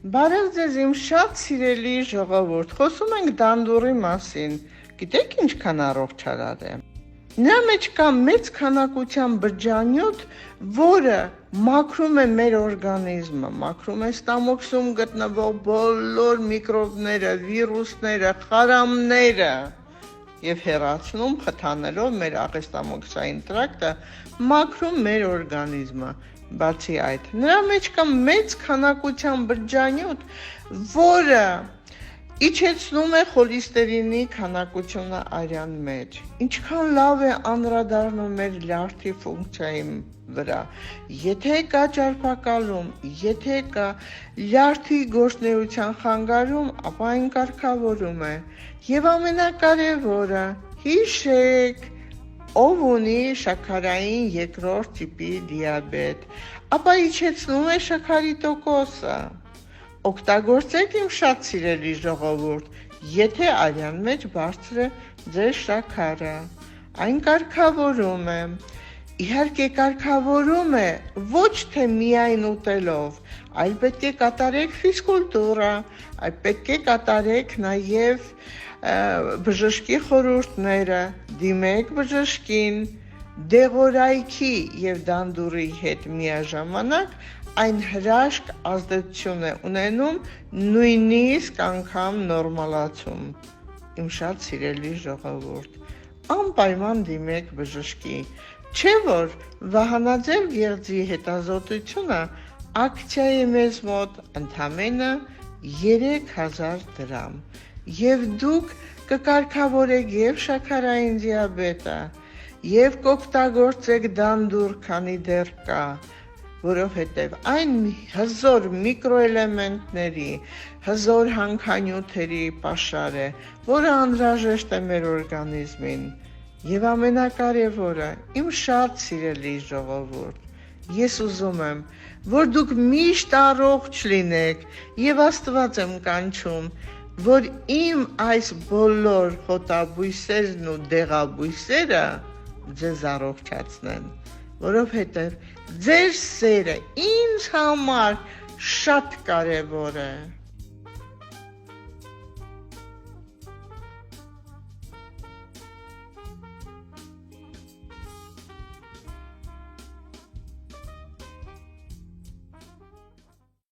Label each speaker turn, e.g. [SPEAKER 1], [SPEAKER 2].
[SPEAKER 1] Բարև ձեզ իմ շատ սիրելի ժողովուրդ, խոսում ենք դանդուրի մասին, գիտեք ինչքան առողջարար է։ Նրա մեջ կա մեծ քանակության բջջանյութ, որը մաքրում է մեր օրգանիզմը, մաքրում է ստամոքսում գտնվող բոլոր միկրոբները, վիրուսները, խարամները եւ հեռացնում խթանելով մեր աղեստամոքսային տրակտը, մաքրում մեր օրգանիզմը։ Բացի այդ, նրա մեջ կա մեծ քանակության բջջանյութ, որը իջեցնում է խոլեստերինի քանակությունը արյան մեջ։ Ինչքան լավ է անդրադառնում մեր լյարդի ֆունկցիայի վրա։ Եթե կա ճարպակալում, եթե կա լյարդի գործունեության խանգարում, ապա այն կարգավորում է։ Եվ ամենակարևորը, հիշեք, ով ունի շաքարային երկրորդ տիպի դիաբետ, ապա իջեցնում է շաքարի տոկոսը։ Օգտագործեք իմ շատ սիրելի ժողովուրդ, եթե արյան մեջ բարձր է ձեր շաքարը, այն կարգավորում է։ Իհարկե կարգավորում է ոչ թե միայն ուտելով, այլ պետք է կատարեք ֆիզկուլտուրա, այլ պետք է կատարեք նաև բժշկի խորհուրդները, դիմեք բժշկին, դեղորայքի եւ դանդուրի հետ միաժամանակ այն հրաշք ազդեցություն է ունենում նույնիսկ անգամ նորմալացում։ Իմ շատ սիրելի ժողովուրդ, անպայման դիմեք բժշկի, չէ որ Վահանաձև գեղձի հետազոտությունը ակցիայի մեզ մոտ ընդամենը 3000 դրամ եւ դուք կկարգավորեք եւ շաքարային դիաբետը եւ կօգտագործեք դանդուր, քանի դեռ կա, որովհետեւ այն հզոր միկրոէլեմենտների, հզոր հանքանյութերի պաշար է, որը անհրաժեշտ է մեր օրգանիզմին։ Եվ ամենակարևորը, իմ շատ սիրելի ժողովուրդ, ես ուզում եմ, որ դուք միշտ առողջ լինեք եւ Աստված եմ կանչում, որ իմ այս բոլոր հոտաբույսերն ու դեղաբույսերը ձեզ առողջացնեն, որովհետեւ ձեր սերը ինձ համար շատ կարևոր է։